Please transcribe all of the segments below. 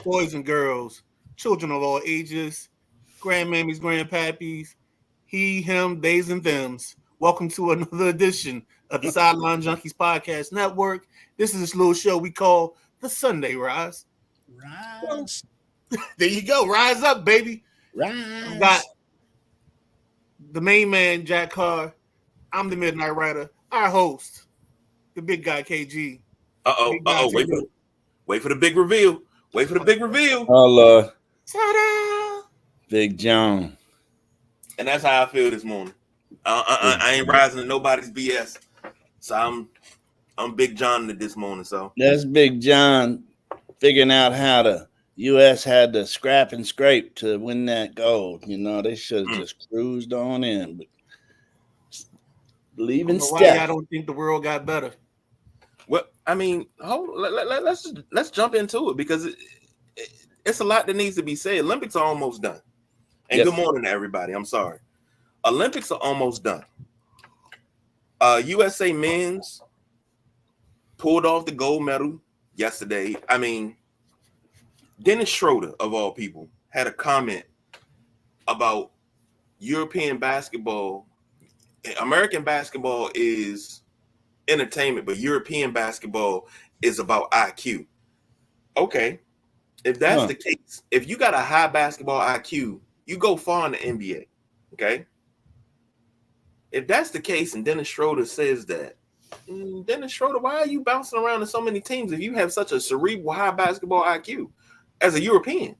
boys and girls, children of all ages, grandmammies, grandpappies, he, him, theys, and thems. Welcome to another edition of the Sideline Junkies Podcast Network. This is this little show we call the Sunday Rise. Rise. There you go. Rise up, baby. Rise. We got the main man, Jack Carr. I'm the Midnight Rider. Our host, the big guy, KG. Wait for the big reveal. Wait for the big reveal. Hello. Ta-da! Big John. And that's how I feel this morning. I ain't rising to nobody's BS. So I'm Big John this morning. So that's Big John figuring out how the U.S. had to scrap and scrape to win that gold. You know, they should have just cruised on in. But believe in Steph. I don't think the world got better. Well, I mean, let's jump into it because it's a lot that needs to be said. Olympics are almost done. And Good morning to everybody. I'm sorry. Olympics are almost done. USA men's pulled off the gold medal yesterday. I mean, Dennis Schroeder, of all people, had a comment about European basketball. American basketball is entertainment, but European basketball is about IQ. Okay. If that's the case, if you got a high basketball IQ, you go far in the NBA. Okay. If that's the case, and Dennis Schroeder says that, Dennis Schroeder, why are you bouncing around in so many teams if you have such a cerebral high basketball IQ as a European?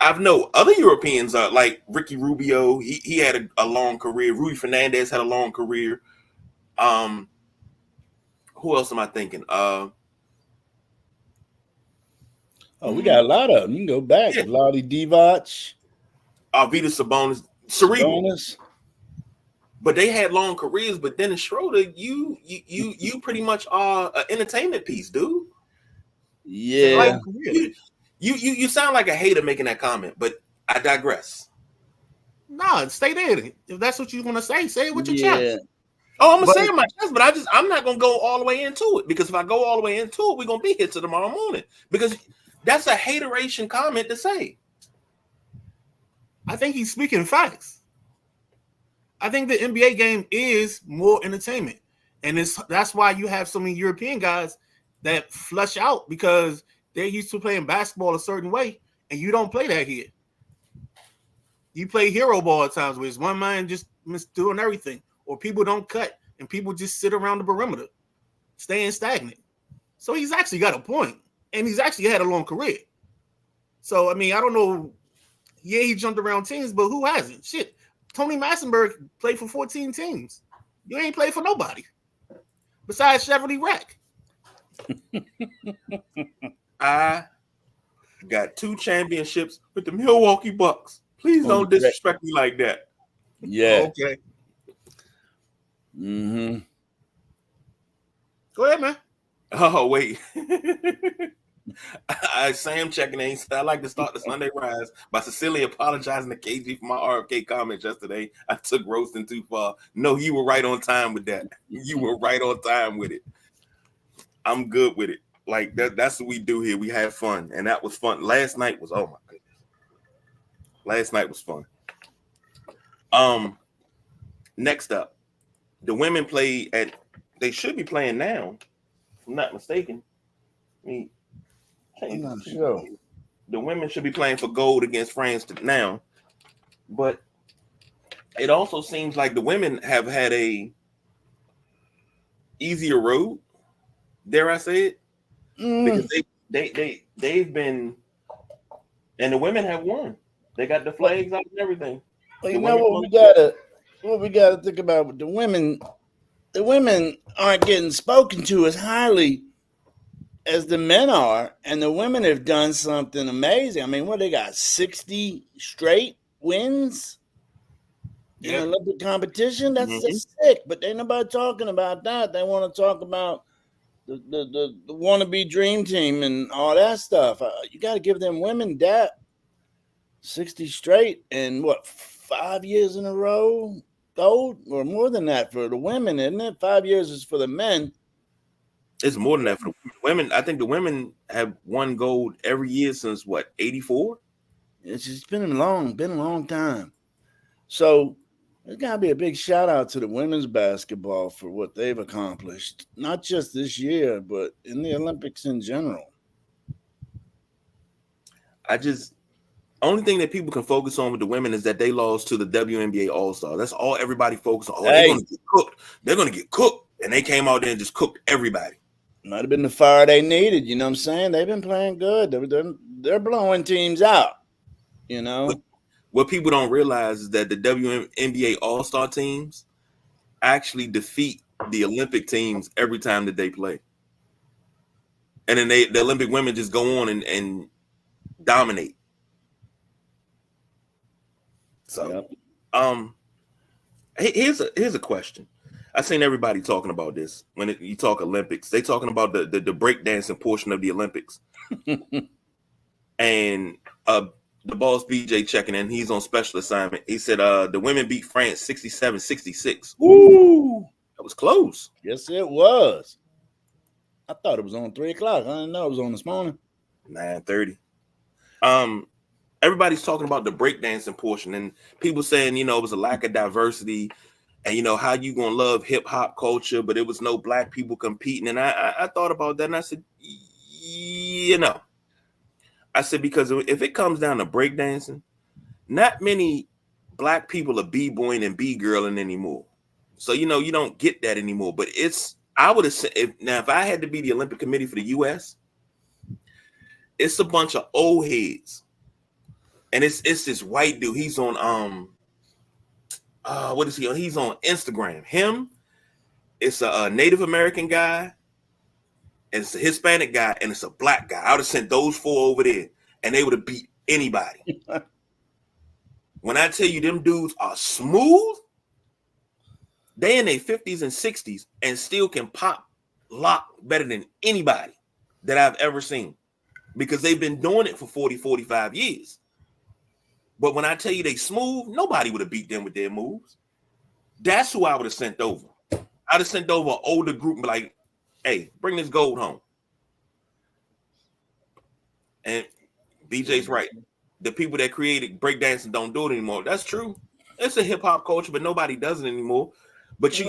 I've known other Europeans like Ricky Rubio. He had a long career. Rudy Fernandez had a long career. Who else am I thinking? We got a lot of them. You can go back. Yeah. Vlade Divac. Arvydas Sabonis. Cerebral. But they had long careers. But Dennis Schroeder, you pretty much are an entertainment piece, dude. Yeah. Like, you sound like a hater making that comment, but I digress. No, stay there. If that's what you want to say it with your chest. Oh, I'm gonna say it in my chest, but I'm not gonna go all the way into it because if I go all the way into it, we're gonna be here till tomorrow morning. Because that's a hateration comment to say. I think he's speaking facts. I think the NBA game is more entertainment. And that's why you have so many European guys that flush out because they're used to playing basketball a certain way, and you don't play that here. You play hero ball at times where it's one man just doing everything, or people don't cut, and people just sit around the perimeter, staying stagnant. So he's actually got a point, and he's actually had a long career. So, I mean, I don't know. Yeah, he jumped around teams, but who hasn't? Shit. Tony Massenberg played for 14 teams. You ain't played for nobody besides Chevrolet Rack. I got 2 championships with the Milwaukee Bucks. Please don't disrespect me like that. Yeah. Okay. Mm-hmm. Go ahead, man. Oh, wait. Sam checking in. I like to start the Sunday Rise by sincerely apologizing to KG for my RFK comments yesterday. I took roasting too far. No, you were right on time with that. You were right on time with it. I'm good with it. Like that's what we do here. We have fun, and that was fun. Last night was oh my goodness. Last night was fun. Next up, the women play at. They should be playing now, if I'm not mistaken. I'm not sure. The women should be playing for gold against France now, but it also seems like the women have had a easier road. Dare I say it? Because they've been, and the women have won. They got the flags out and everything. Well, you know what we gotta think about with the women. The women aren't getting spoken to as highly as the men are, and the women have done something amazing. I mean, they got 60 straight wins in Olympic competition. That's just sick. But ain't nobody talking about that. They want to talk about the wannabe dream team and all that stuff. You got to give them women that 60 straight and 5 years in a row gold or more than that for the women, isn't it? 5 years is for the men. It's more than that for the women. I think the women have won gold every year since what, 84? It's just been a long time. So there's got to be a big shout out to the women's basketball for what they've accomplished, not just this year, but in the Olympics in general. Only thing that people can focus on with the women is that they lost to the WNBA All-Star. That's all everybody focuses on. Oh, Hey. they're going to get cooked. They're going to get cooked. And they came out there and just cooked everybody. Might have been the fire they needed. You know what I'm saying? They've been playing good. They're blowing teams out, you know? What people don't realize is that the WNBA All-Star teams actually defeat the Olympic teams every time that they play. And then the Olympic women just go on and dominate. So, here's a question. I've seen everybody talking about this. When you talk Olympics, they talking about the breakdancing portion of the Olympics. And the boss BJ checking in. He's on special assignment. He said the women beat France 67-66. Woo! That was close. Yes, it was. I thought it was on 3 o'clock. I didn't know it was on this morning. 9:30. Everybody's talking about the breakdancing portion, and people saying, it was a lack of diversity, and how you gonna love hip hop culture, but it was no black people competing. And I thought about that, and I said, I said, because if it comes down to breakdancing, not many black people are b-boying and b-girling anymore. So you don't get that anymore. But I would have said, if I had to be the Olympic Committee for the U.S., it's a bunch of old heads. And it's this white dude. He's on what is he on? He's on Instagram. Him, it's a Native American guy, and it's a Hispanic guy, and it's a black guy. I would have sent those 4 over there, and they would have beat anybody. When I tell you them dudes are smooth, they in their 50s and 60s and still can pop lock better than anybody that I've ever seen, because they've been doing it for 40, 45 years. But when I tell you they smooth, nobody would have beat them with their moves. That's who I would have sent over. I'd have sent over an older group and be like, hey, bring this gold home. And BJ's right. The people that created breakdancing don't do it anymore. That's true. It's a hip-hop culture, but nobody does it anymore. But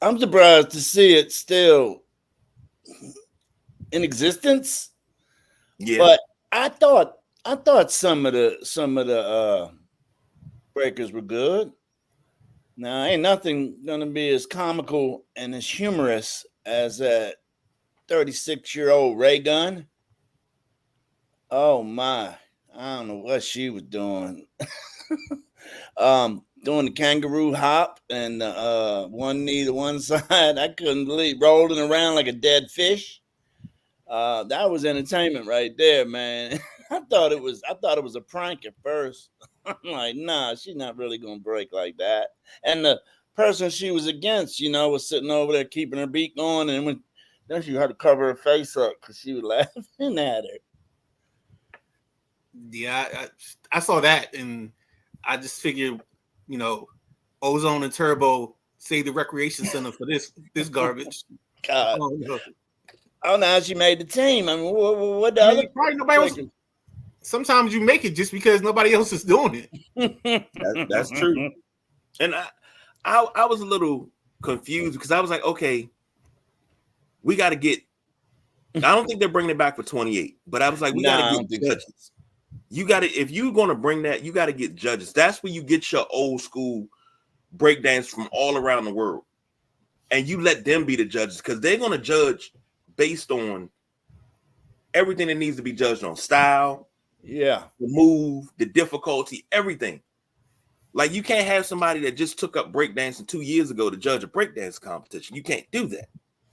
I'm surprised to see it still in existence. Yeah. But I thought some of the breakers were good. Now, ain't nothing gonna be as comical and as humorous as that 36-year-old Ray Gunn. Oh my! I don't know what she was doing. Doing the kangaroo hop and one knee to one side. I couldn't believe, rolling around like a dead fish. That was entertainment right there, man. I thought it was a prank at first. I'm like, nah, she's not really gonna break like that. And the person she was against, was sitting over there keeping her beat going, and then she had to cover her face up because she was laughing at her. Yeah, I saw that, and I just figured, Ozone and Turbo save the recreation center for this garbage. God. I don't know how she made the team. I mean, what the other? Probably nobody else. Sometimes you make it just because nobody else is doing it. That's true. And I was a little confused because I was like, okay, we got to get. I don't think they're bringing it back for 28, but I was like, we got to get judges. You got to, if you're going to bring that, you got to get judges. That's where you get your old school breakdance from all around the world, and you let them be the judges, because they're going to judge based on everything that needs to be judged on: style, the move, the difficulty, everything. Like, you can't have somebody that just took up breakdancing 2 years ago to judge a breakdance competition. You can't do that.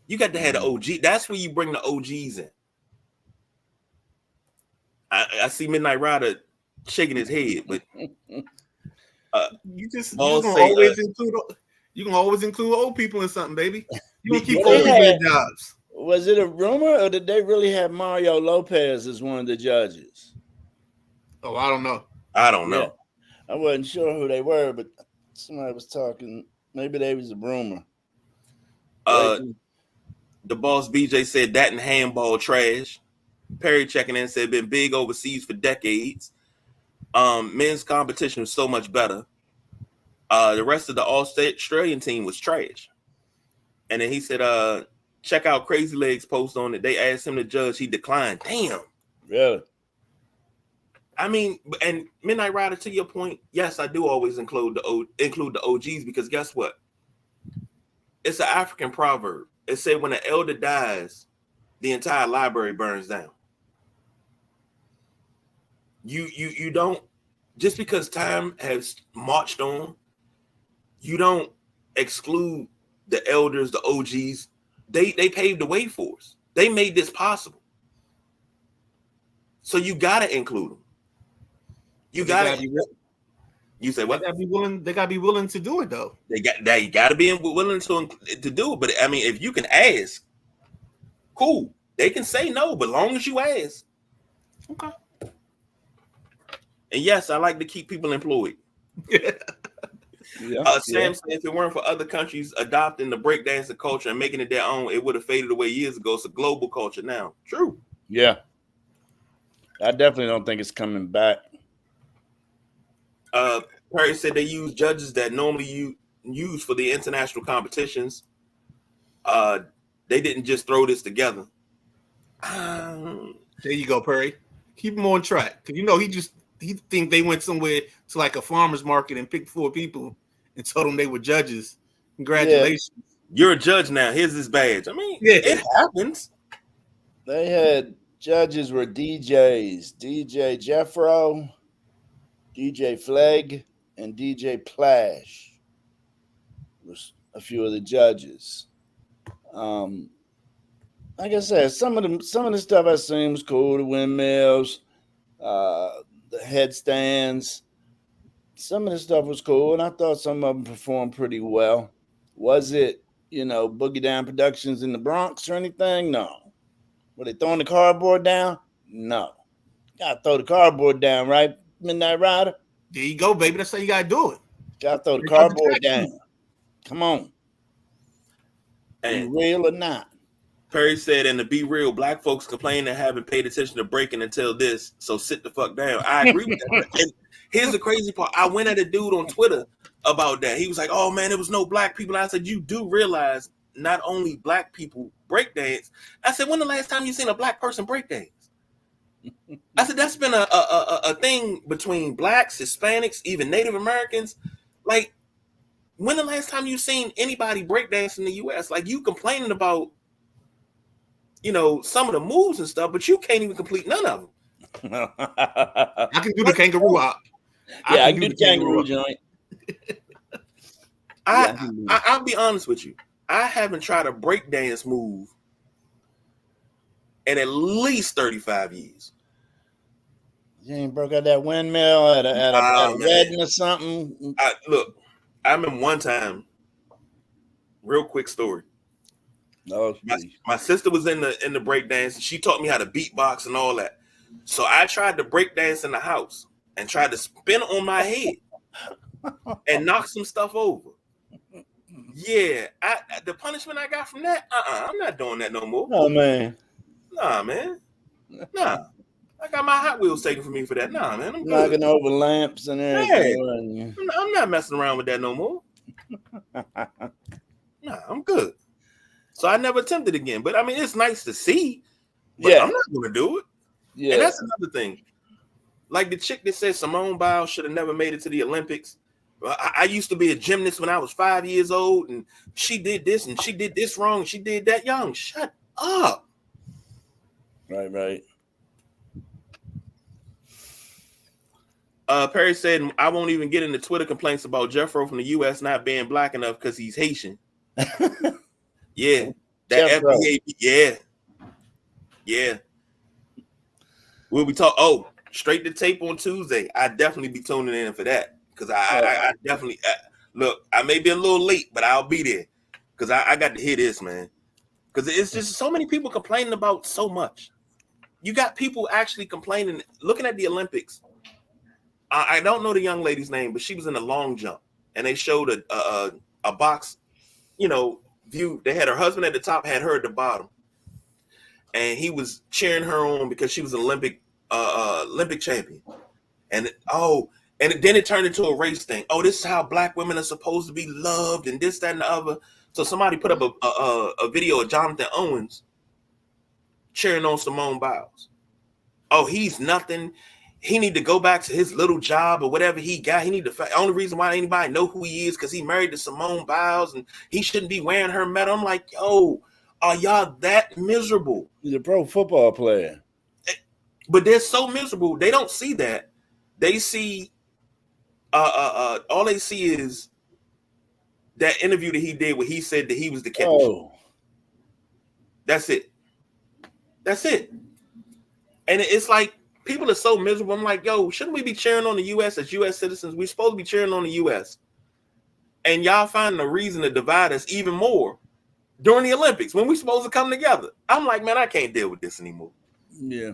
You got to have the OG. That's where you bring the OGs in. I see Midnight Rider shaking his head, but you can always include old people in something, baby. You gonna keep old people in jobs. Was it a rumor, or did they really have Mario Lopez as one of the judges? Oh, I don't know. Yeah. I wasn't sure who they were, but somebody was talking. Maybe they was a rumor. The boss BJ said that and handball trash. Perry checking in said been big overseas for decades. Men's competition was so much better. The rest of the Australian team was trash. And then he said, check out Crazy Legs post on it. They asked him to judge. He declined. Damn. Really? I mean, and Midnight Rider, to your point, yes, I do always include the OGs because guess what? It's an African proverb. It said when an elder dies, the entire library burns down. You don't, just because time has marched on, you don't exclude the elders, the OGs. They paved the way for us. They made this possible. So you gotta include them. You gotta. You say what? They gotta be willing to do it though. You gotta be willing to do it. But I mean, if you can ask, cool. They can say no, but long as you ask. Okay. And yes, I like to keep people employed. Sam said if it weren't for other countries adopting the breakdancing culture and making it their own, it would have faded away years ago. It's a global culture now. True. Yeah. I definitely don't think it's coming back. Perry said they use judges that normally use for the international competitions. They didn't just throw this together. There you go, Perry. Keep him on track. Because he think they went somewhere to like a farmer's market and picked 4 people and told them they were judges. Congratulations. Yeah. You're a judge now. Here's his badge. I mean, it happens. They had judges were DJs, DJ Jeffro, DJ Flegg, and DJ Plash was a few of the judges. Like I said, some of the stuff I seen was cool. The windmills, the headstands. Some of the stuff was cool, and I thought some of them performed pretty well. Was it, Boogie Down Productions in the Bronx or anything? No. Were they throwing the cardboard down? No. Gotta throw the cardboard down, right, Midnight Rider? There you go, baby. That's how you gotta do it. Gotta throw the cardboard down. Come on. And be real or not. Perry said, and to be real, black folks complain they haven't paid attention to breaking until this, so sit the fuck down. I agree with that. And here's the crazy part. I went at a dude on Twitter about that. He was like, oh, man, there was no black people. I said, you do realize not only black people breakdance. I said, when the last time you seen a black person breakdance? I said, that's been a thing between blacks, Hispanics, even Native Americans. Like, when the last time you seen anybody breakdance in the U.S.? Like, you complaining about, some of the moves and stuff, but you can't even complete none of them. I can do the kangaroo hop. I can do the kangaroo joint. I'll be honest with you. I haven't tried a breakdance move in at least 35 years. You ain't broke out that windmill at a wedding or something? Look, I remember one time, real quick story. Oh, my sister was in the breakdance, and she taught me how to beatbox and all that. So I tried to breakdance in the house and tried to spin on my head and knock some stuff over. Yeah, the punishment I got from that, I'm not doing that no more. Oh, man. Nah, man. Nah. I got my Hot Wheels taken from me for that. Nah, man. I'm good. Knocking over lamps and everything. Hey, I'm not messing around with that no more. Nah, I'm good. So I never attempted again. But I mean, it's nice to see. But I'm not going to do it. Yeah. And that's another thing. Like the chick that said Simone Biles should have never made it to the Olympics. I used to be a gymnast when I was 5 years old, and she did this and she did this wrong. And she did that young. Shut up. Right. Perry said, I won't even get into Twitter complaints about Jeffro from the U.S. not being black enough because he's Haitian. Yeah. That Jeffro. FBA. Yeah. We'll be talking. Oh, straight to tape on Tuesday. I definitely be tuning in for that. Because I definitely look, I may be a little late, but I'll be there. Because I got to hear this, man. Because it's just so many people complaining about so much. You got people actually complaining, looking at the Olympics. I don't know the young lady's name, but she was in a long jump. And they showed a box, view. They had her husband at the top, had her at the bottom, and he was cheering her on because she was an Olympic champion. And then it turned into a race thing. Oh, this is how black women are supposed to be loved, and this, that, and the other. So somebody put up a video of Jonathan Owens cheering on Simone Biles. Oh, he's nothing. He need to go back to his little job or whatever he got. He need to. Only reason why anybody know who he is because he married to Simone Biles and he shouldn't be wearing her medal. I'm like, yo, are y'all that miserable? He's a pro football player. But they're so miserable. They don't see that. They see all they see is that interview that he did where he said that he was the catch. Oh. That's it. That's it. And it's like people are so miserable. I'm like, yo, shouldn't we be cheering on the U.S. as U.S. citizens? We're supposed to be cheering on the U.S. And y'all find a reason to divide us even more during the Olympics when we're supposed to come together. I'm like, man, I can't deal with this anymore. Yeah.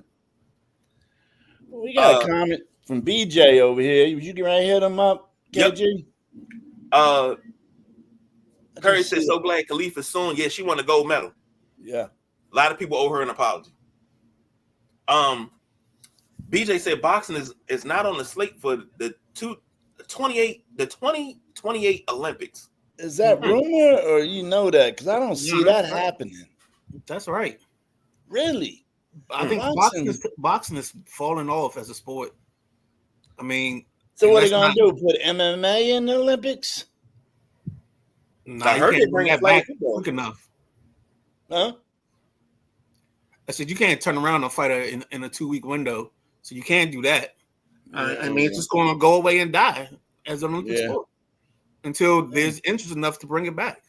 Well, we got a comment from BJ over here. You can right hit him up, KG. Yep. Curry said, so glad Khalifa soon. Yeah, she won a gold medal. Yeah. A lot of people owe her an apology. BJ said boxing is not on the slate for the 2028 Olympics. Is that rumor or you know that? Because I don't see that happening. That's right. Really? I think boxing is falling off as a sport. I mean, so what are they gonna do? Put MMA in the Olympics? No, I heard they bring that back quick enough. Huh? I said you can't turn around a fighter in a 2-week window, so you can't do that. I mean, it's just going to go away and die as an Olympic sport until there's interest enough to bring it back.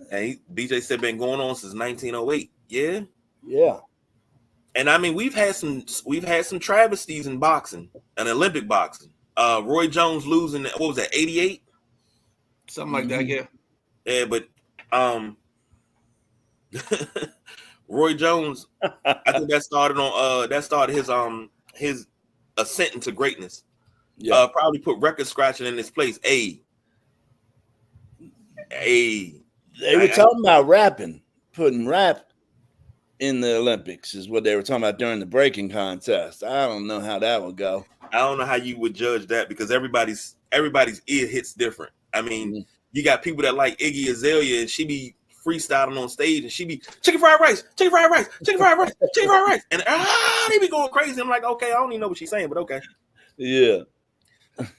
Hey, BJ said been going on since 1908. Yeah. Yeah. And I mean, we've had some travesties in boxing, in Olympic boxing. Roy Jones losing, what was that, 88? Something like that, yeah. Yeah, but Roy Jones, I think that started his ascent into greatness. Yeah. Probably put record scratching in his place. They were talking about rapping, putting rap in the Olympics is what they were talking about during the breaking contest. I don't know how that would go. I don't know how you would judge that because everybody's ear hits different. I mean, you got people that like Iggy Azalea and she be freestyling on stage and she be chicken fried rice, chicken fried rice, chicken fried rice, chicken fried rice. And they be going crazy. I'm like, okay, I don't even know what she's saying, but okay. Yeah.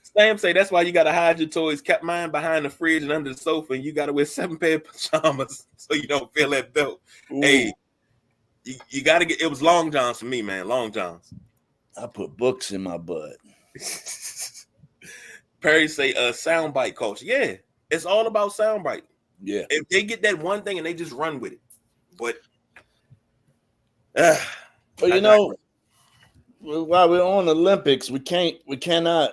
Sam say that's why you got to hide your toys, kept mine behind the fridge and under the sofa, and you got to wear 7 pair of pajamas so you don't feel that belt. Ooh. Hey, you got to get, it was long johns for me, man, long johns. I put books in my butt. Perry say soundbite culture. Yeah, it's all about soundbite. Yeah. If they get that one thing and they just run with it. But you know, while we're on Olympics, we cannot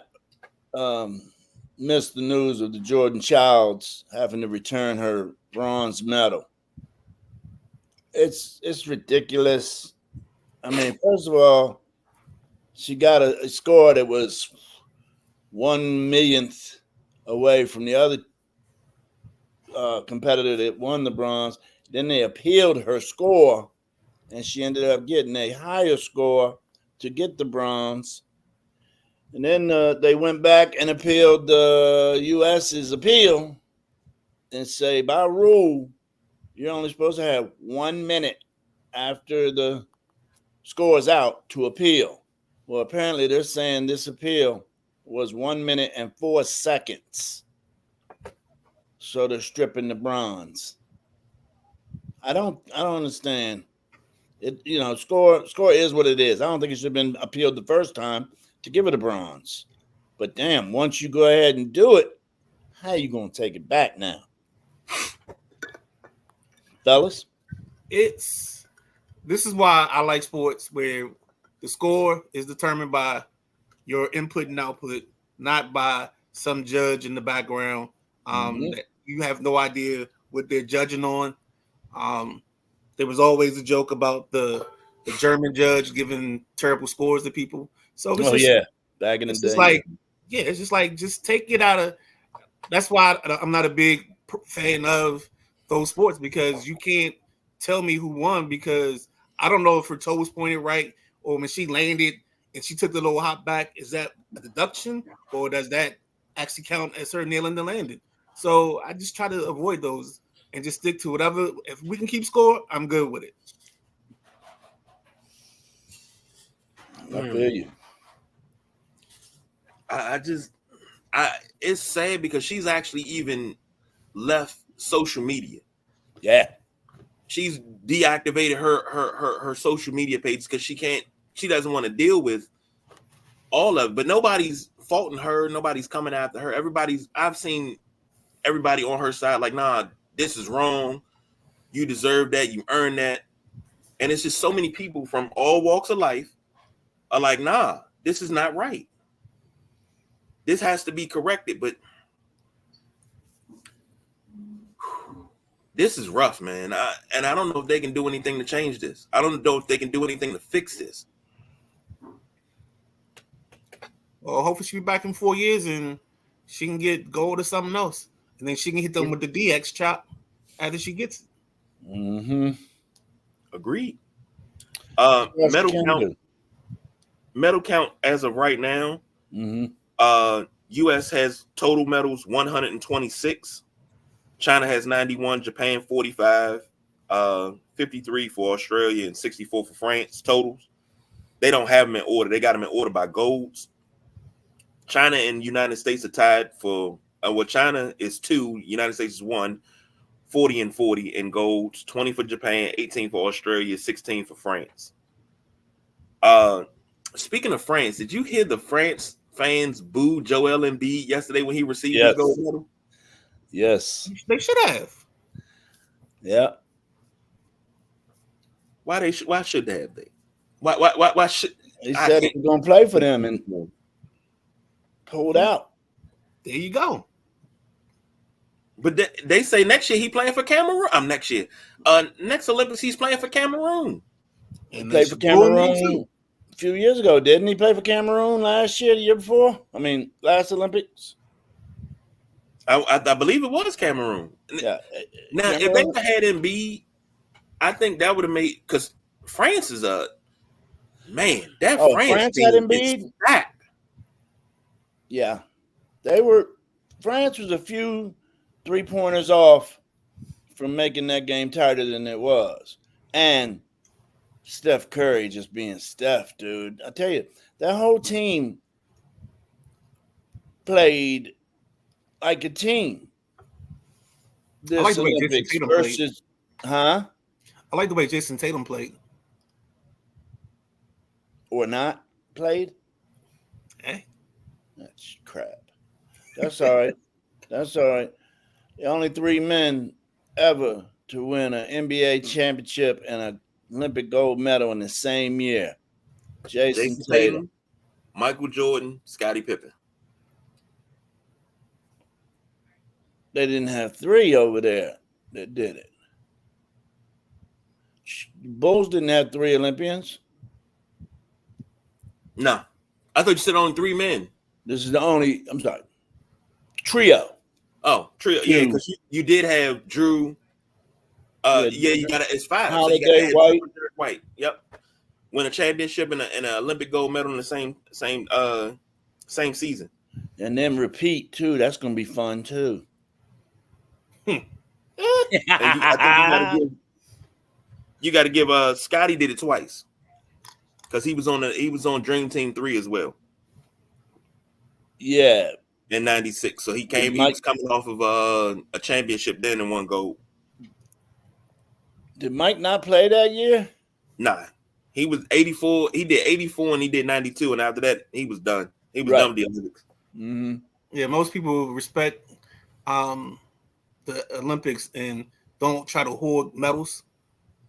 miss the news of the Jordan Childs having to return her bronze medal. It's ridiculous. I mean, first of all, she got a score that was 1/1,000,000th away from the other competitor that won the bronze. Then they appealed her score, and she ended up getting a higher score to get the bronze. And then they went back and appealed the U.S.'s appeal and say, by rule, you're only supposed to have 1 minute after the score is out to appeal. Well, apparently they're saying this appeal was 1 minute and 4 seconds. So they're stripping the bronze. I don't understand. It, you know, score is what it is. I don't think it should have been appealed the first time to give it a bronze. But damn, once you go ahead and do it, how are you going to take it back now? Fellas? This is why I like sports where the score is determined by your input and output, not by some judge in the background. That you have no idea what they're judging on. There was always a joke about the German judge giving terrible scores to people. So back in the day. It's just like, just take it out of. That's why I'm not a big fan of those sports because you can't tell me who won because I don't know if her toe was pointed right or when she landed and she took the little hop back. Is that a deduction or does that actually count as her nailing the landing? So I just try to avoid those and just stick to whatever. If we can keep score, I'm good with it. I feel you. It's sad because she's actually even left social media. Yeah. She's deactivated her social media pages because she doesn't want to deal with all of it. But nobody's faulting her. Nobody's coming after her. I've seen everybody on her side like, nah, this is wrong. You deserve that. You earned that. And it's just so many people from all walks of life are like, nah, this is not right. This has to be corrected. But this is rough, man. And I don't know if they can do anything to change this. I don't know if they can do anything to fix this. Well, hopefully she'll be back in 4 years and she can get gold or something else. And then she can hit them with the DX chop after she gets it. Mm-hmm. Agreed. Yes, medal count as of right now. Mm-hmm. U.S. has total medals 126. China has 91. Japan 45. 53 for Australia and 64 for France totals. They don't have them in order. They got them in order by golds. China and United States are tied for China is 2, United States is 1, 40 and 40 in golds, 20 for Japan, 18 for Australia, 16 for France. Speaking of France, did you hear the France fans boo Joel Embiid yesterday when he received his gold medal? Yes. They should have. Yeah. Why should they have they? Why should he said he was gonna play for them and pulled out. There you go. But they say next year he playing for Cameroon. Next year. Next Olympics he's playing for Cameroon. He played for Cameroon a few years ago, didn't he? Play for Cameroon last year, the year before? I mean, last Olympics. I believe it was Cameroon. Yeah. Now, Cameroon. If they would have had Embiid, I think that would have made because France is France had Embiid. Yeah, France was a few 3-pointers off from making that game tighter than it was, and Steph Curry just being Steph, dude. I tell you, that whole team played like a team. This I like the way Jason Tatum played. I like the way Jason Tatum played. Or not played? Hey. That's crap. That's all right. That's all right. The only 3 men ever to win an NBA championship and an Olympic gold medal in the same year. Jason Tatum, Michael Jordan, Scottie Pippen. They didn't have 3 over there that did it. Bulls didn't have 3 Olympians. No. I thought you said only 3 men. This is the only, I'm sorry, trio. Oh, trio. Yeah, because you did have Drew. You got it's 5. Holiday, so White. Yep. Win a championship and an Olympic gold medal in the same season. And then repeat too. That's gonna be fun too. You got to give Scotty did it twice because he was on Dream Team 3 as well. Yeah, in '96. So he was coming off of a championship then and won gold. Did Mike not play that year? Nah, he was 84. He did 84 and he did 92, and after that he was done. He was done with the Olympics. Mm-hmm. Yeah, most people respect the Olympics and don't try to hoard medals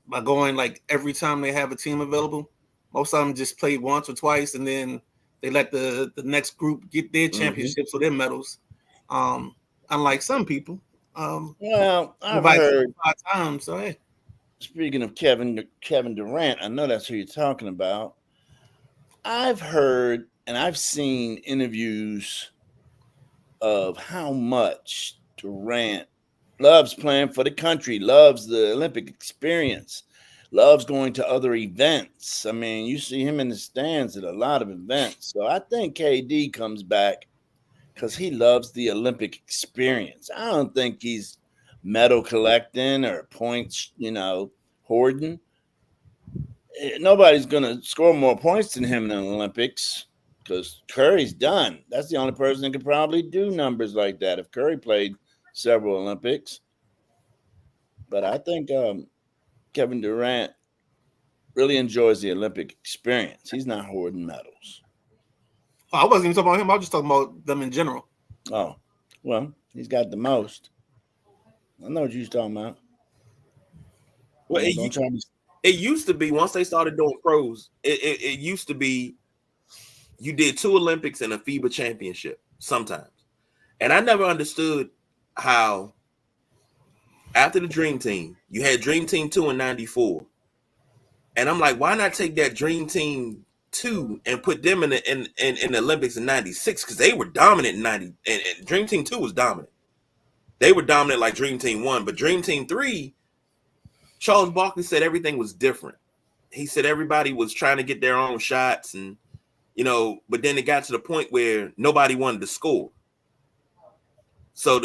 by going like every time they have a team available. Most of them just play once or twice and then they let the next group get their championships or their medals. Unlike some people. Well, I've heard 5 times. So hey. Speaking of Kevin Durant, I know that's who you're talking about. I've heard and I've seen interviews of how much Durant loves playing for the country, loves the Olympic experience, loves going to other events. I mean, you see him in the stands at a lot of events. So I think KD comes back because he loves the Olympic experience. I don't think he's medal collecting or points, hoarding. Nobody's going to score more points than him in the Olympics because Curry's done. That's the only person that could probably do numbers like that if Curry played several Olympics. But I think Kevin Durant really enjoys the Olympic experience. He's not hoarding medals. I wasn't even talking about him. I was just talking about them in general. Oh, well, he's got the most. I know what you're talking about. Well, it used to be, once they started doing pros, it used to be you did 2 Olympics and a FIBA championship sometimes. And I never understood how after the Dream Team, you had Dream Team 2 in 94. And I'm like, why not take that Dream Team 2 and put them in the Olympics in 96? Because they were dominant in 90. And Dream Team 2 was dominant. They were dominant like Dream Team 1. But Dream Team 3, Charles Barkley said everything was different. He said everybody was trying to get their own shots. And, but then it got to the point where nobody wanted to score. So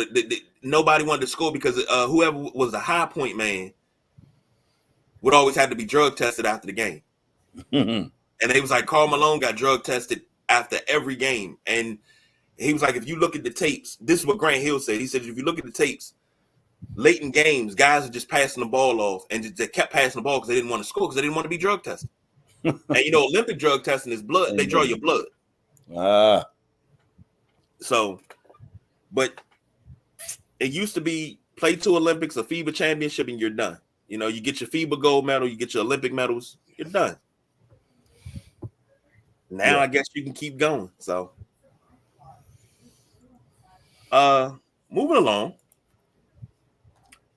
nobody wanted to score because whoever was the high point man would always have to be drug tested after the game. And it was like Karl Malone got drug tested after every game. And he was like, if you look at the tapes, this is what Grant Hill said. He said, if you look at the tapes, late in games, guys are just passing the ball off and they kept passing the ball because they didn't want to score because they didn't want to be drug tested. And, Olympic drug testing is blood. They draw your blood. So, but it used to be play 2 Olympics, a FIBA championship, and you're done. You get your FIBA gold medal, you get your Olympic medals, you're done. Now I guess you can keep going. So, moving along,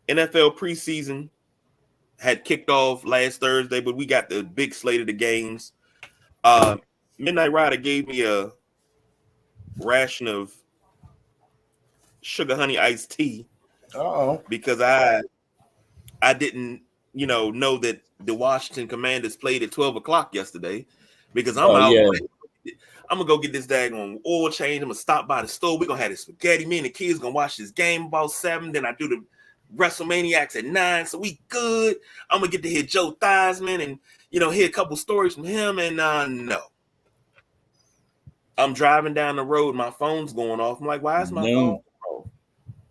NFL preseason had kicked off last Thursday, but we got the big slate of the games. Midnight Rider gave me a ration of sugar honey iced tea. Because I didn't, know that the Washington Commanders played at 12 o'clock yesterday. Because I'm out. Yeah. I'm gonna go get this daggone oil change. I'm gonna stop by the store. We're gonna have this spaghetti. Me and the kids gonna watch this game about 7. Then I do the WrestleManiacs at 9. So we good. I'm gonna get to hear Joe Theismann and hear a couple stories from him. And no. I'm driving down the road, my phone's going off. I'm like, why is my phone off?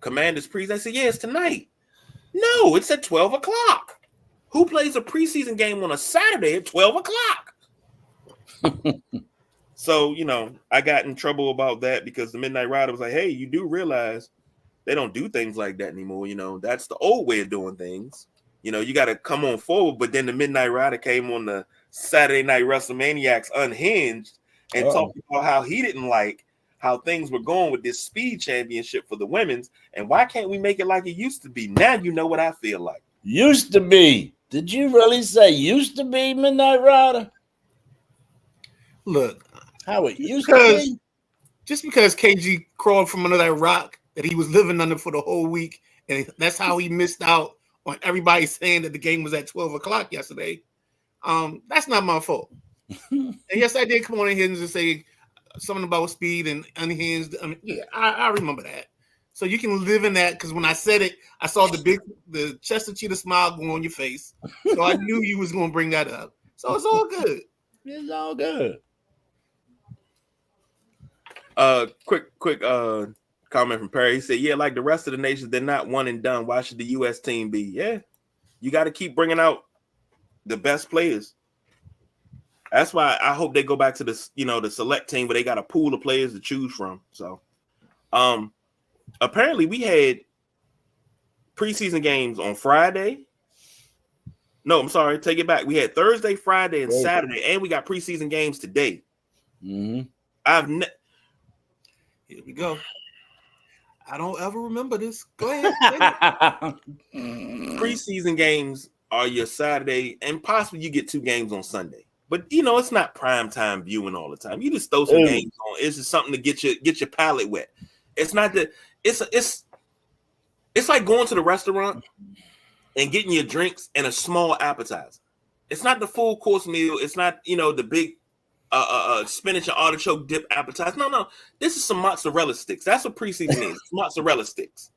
Commanders preseason. I said, yeah, it's tonight. No, it's at 12 o'clock. Who plays a preseason game on a Saturday at 12 o'clock? So, I got in trouble about that because the Midnight Rider was like, hey, you do realize they don't do things like that anymore. That's the old way of doing things. You got to come on forward. But then the Midnight Rider came on the Saturday Night WrestleManiacs Unhinged and talked about how he didn't like how things were going with this speed championship for the women's. And why can't we make it like it used to be? Now you know what I feel like. Used to be. Did you really say used to be, Midnight Rider? Look, how it used to be. Just because KG crawled from under that rock that he was living under for the whole week, and that's how he missed out on everybody saying that the game was at 12 o'clock yesterday. That's not my fault. And yes, I did come on in here and just say something about speed and unhinged. I remember that. So you can live in that because when I said it, I saw the Chester Cheetah smile go on your face. So I knew you was going to bring that up. So it's all good. It's all good. Quick comment from Perry. He said, yeah, like the rest of the nations, they're not one and done. Why should the U.S. team be? Yeah, you got to keep bringing out the best players. That's why I hope they go back to the, the select team where they got a pool of players to choose from. So, apparently we had preseason games on Friday. No, I'm sorry. Take it back. We had Thursday, Friday, and Saturday, and we got preseason games today. Mm-hmm. Here we go. I don't ever remember this. Go ahead. Preseason games are your Saturday, and possibly you get 2 games on Sunday. But it's not prime time viewing all the time. You just throw some games on. It's just something to get your palate wet. It's not that it's It's like going to the restaurant and getting your drinks and a small appetizer. It's not the full course meal. It's not, the big spinach and artichoke dip appetizer. No. This is some mozzarella sticks. That's what preseason is. It's mozzarella sticks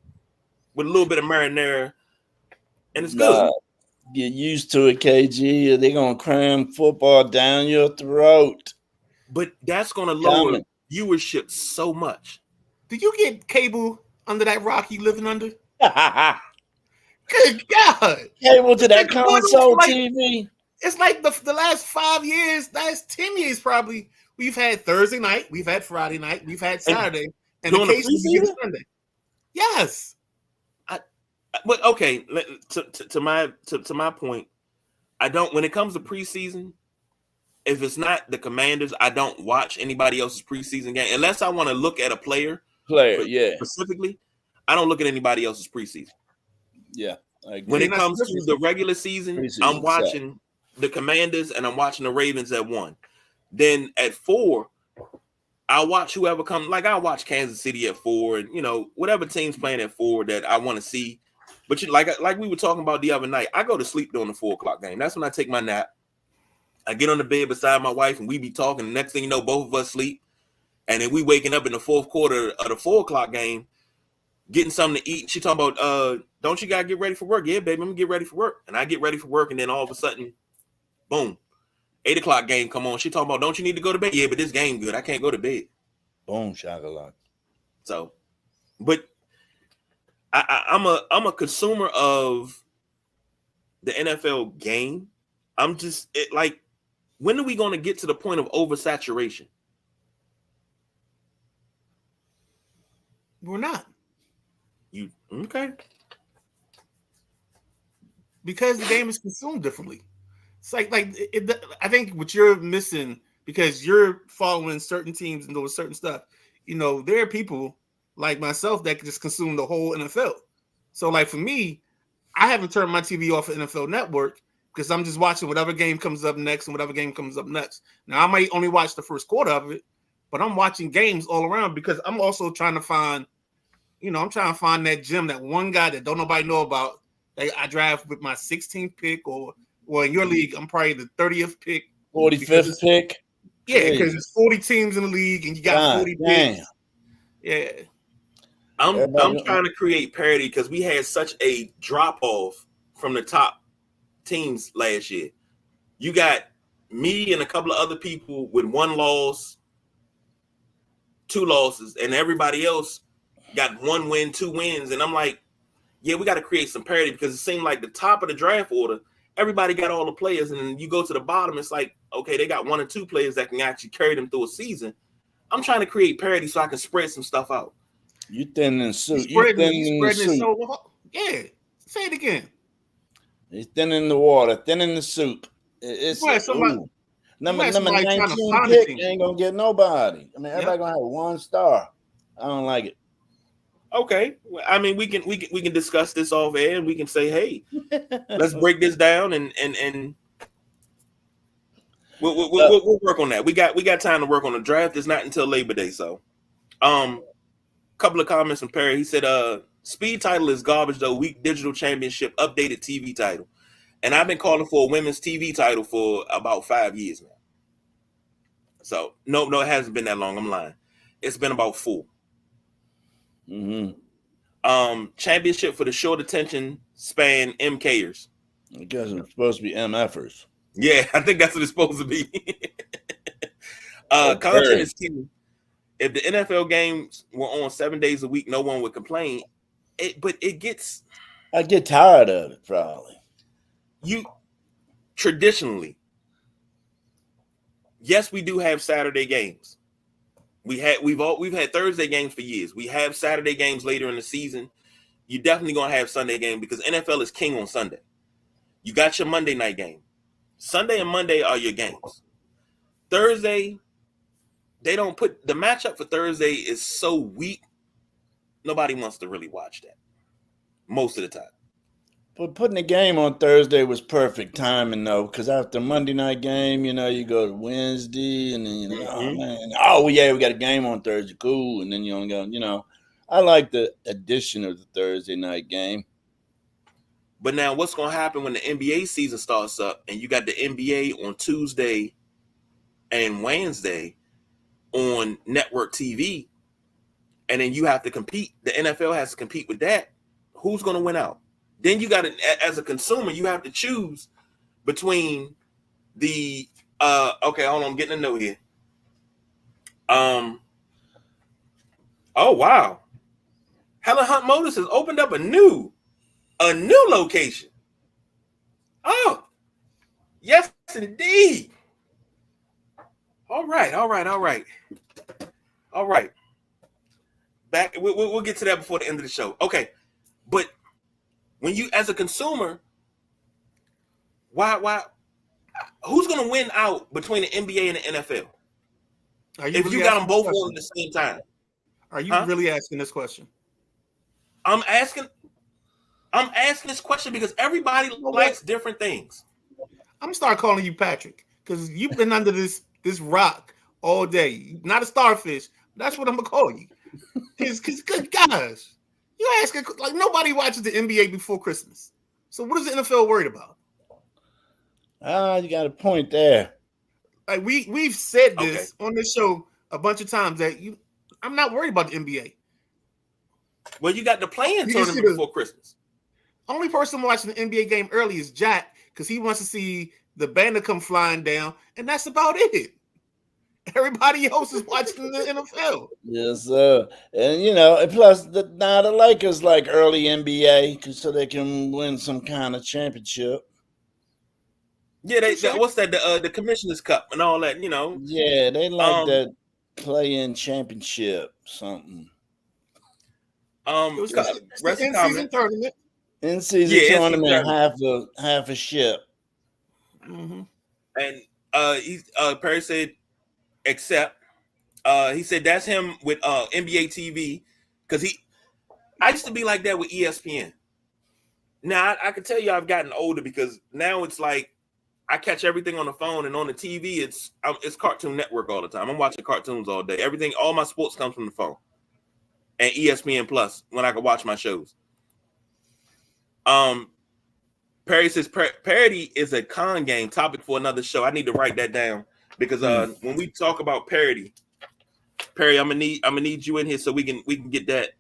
with a little bit of marinara, and it's good. Get used to it, KG, or they're going to cram football down your throat. But that's going to lower viewership so much. Do you get cable under that rock you living under? Good God. Cable to that console TV. It's like the last 5 years, last 10 years probably, we've had Thursday night, we've had Friday night, we've had Saturday, and occasionally we get Sunday. Yes. But okay, to my point, I don't. When it comes to preseason, if it's not the Commanders, I don't watch anybody else's preseason game unless I want to look at a player, specifically. I don't look at anybody else's preseason. Yeah, when it comes to the regular season, I'm watching the Commanders and I'm watching the Ravens at 1. Then at 4, I'll watch whoever comes. Like I'll watch Kansas City at 4, and whatever team's playing at 4 that I want to see. But like we were talking about the other night, I go to sleep during the 4:00 game. That's when I take my nap. I get on the bed beside my wife and we be talking. The next thing you know, both of us sleep. And then we waking up in the fourth quarter of the 4:00 game, getting something to eat. She talking about, don't you gotta get ready for work? Yeah, baby, I'm gonna get ready for work. And I get ready for work, and then all of a sudden, boom, 8:00 game come on. She talking about, don't you need to go to bed? Yeah, but this game good. I can't go to bed. Boom, shakalaka. So, but I'm a consumer of the NFL game. I'm just when are we going to get to the point of oversaturation? We're not. You okay? Because the game is consumed differently. It's I think what you're missing, because you're following certain teams and doing certain stuff. There are people like myself that can just consume the whole NFL. So, like for me, I haven't turned my TV off at NFL Network because I'm just watching whatever game comes up next and whatever game comes up next. Now, I might only watch the first quarter of it, but I'm watching games all around because I'm also trying to find, that gem, that one guy that don't nobody know about. That I draft with my 16th pick, or in your league, I'm probably the 30th pick, 45th pick. Yeah, because there's 40 teams in the league and you got 40 picks. Yeah. I'm trying to create parity because we had such a drop off from the top teams last year. You got me and a couple of other people with 1 loss, 2 losses, and everybody else got 1 win, 2 wins. And I'm like, yeah, we got to create some parity because it seemed like the top of the draft order, everybody got all the players, and then you go to the bottom, it's like, okay, they got 1 or 2 players that can actually carry them through a season. I'm trying to create parity so I can spread some stuff out. You thin in soup. You thin in the soup. Yeah. Say it again. It's thin in the water, thin in the soup. It's number 19 pick ain't gonna get nobody. I mean, everybody gonna have 1 star. I don't like it. Okay, I mean, we can discuss this off air, and we can say, hey, let's break this down, and we'll work on that. We got time to work on the draft. It's not until Labor Day, so couple of comments from Perry. He said, speed title is garbage though. Weak digital championship, updated TV title. And I've been calling for a women's TV title for about 5 years now. So no, it hasn't been that long. I'm lying. It's been about 4. Mm-hmm. Championship for the short attention span MKers. I guess it's supposed to be MFers. Yeah, I think that's what it's supposed to be. Content is key. If the NFL games were on 7 days a week, no one would complain. But it gets... I get tired of it, probably. Traditionally, yes, we do have Saturday games. We've had Thursday games for years. We have Saturday games later in the season. You're definitely going to have Sunday game because NFL is king on Sunday. You got your Monday night game. Sunday and Monday are your games. Thursday... They don't put the matchup for Thursday is so weak. Nobody wants to really watch that most of the time. But putting the game on Thursday was perfect timing, though, because after Monday night game, you go to Wednesday, and then oh man, oh yeah, we got a game on Thursday, cool, and then you don't go, I like the addition of the Thursday night game. But now what's going to happen when the NBA season starts up and you got the NBA on Tuesday and Wednesday on network TV, and then you have to compete. The NFL has to compete with that. Who's going to win out? Then you got to, as a consumer, you have to choose between the okay, hold on, I'm getting a note here. Oh wow. Helen Hunt Motors has opened up a new location. Oh, yes, indeed. All right. Back, we'll get to that before the end of the show. Okay, but when you, as a consumer, why? Who's going to win out between the NBA and the NFL? If you got them both on at the same time? Are you really asking this question? I'm asking this question because everybody likes different things. I'm gonna start calling you Patrick because you've been under this rock all day. Not a starfish. That's what I'm gonna call you. Because good guys, you asking like nobody watches the NBA before Christmas. So what is the NFL worried about? You got a point there. Like we've said this on this show a bunch of times that I'm not worried about the NBA. Well, you got the playing tournament before Christmas. Only person watching the NBA game early is Jack because he wants to see the banner come flying down, and that's about it. Everybody else is watching the NFL. Yes, sir. And plus now the Lakers like early NBA so they can win some kind of championship. Yeah, what's that? The Commissioner's Cup and all that. Yeah, they like that play-in championship something. In-season tournament. In-season tournament, half a ship. Mm-hmm. And Perry said, except he said that's him with NBA TV because I used to be like that with ESPN. Now I can tell you I've gotten older because now it's like I catch everything on the phone, and on the TV it's Cartoon Network all the time. I'm watching cartoons all day. All my sports comes from the phone. And ESPN Plus when I can watch my shows. Perry says parody is a con game topic for another show. I need to write that down because when we talk about parody, Perry, I'm gonna need you in here so we can get that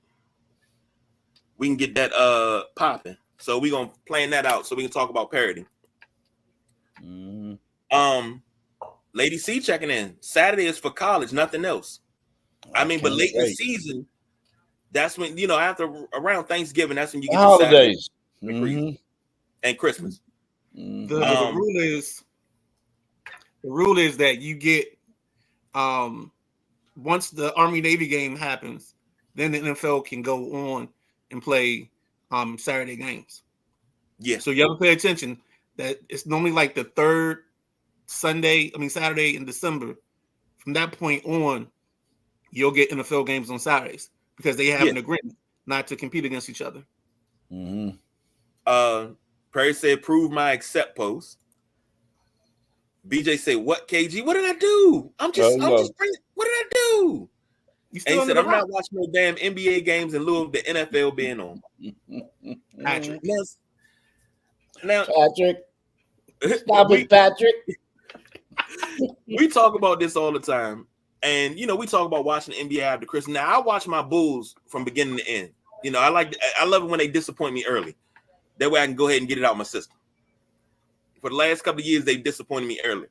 popping. So we're gonna plan that out so we can talk about parody. Lady C checking in. Saturday is for college, nothing else. But late in the season. That's when around Thanksgiving. That's when you get the holidays and Christmas. The rule is that you get once the Army Navy game happens, then the NFL can go on and play Saturday games. Yeah. So you have to pay attention that it's normally like the third Saturday in December. From that point on, you'll get NFL games on Saturdays. Because they have an agreement not to compete against each other. Mm-hmm. Perry said, "Prove my accept post." BJ said, "What, KG? What did I do? I'm just bringing. What did I do?" And he said, "I'm not watching no damn NBA games in lieu of the NFL being on." Patrick. Now, Patrick, stop it, Patrick. We talk about this all the time. And we talk about watching the NBA after Christmas. Now I watch my Bulls from beginning to end. I love it when they disappoint me early. That way I can go ahead and get it out of my system. For the last couple of years, they disappointed me early,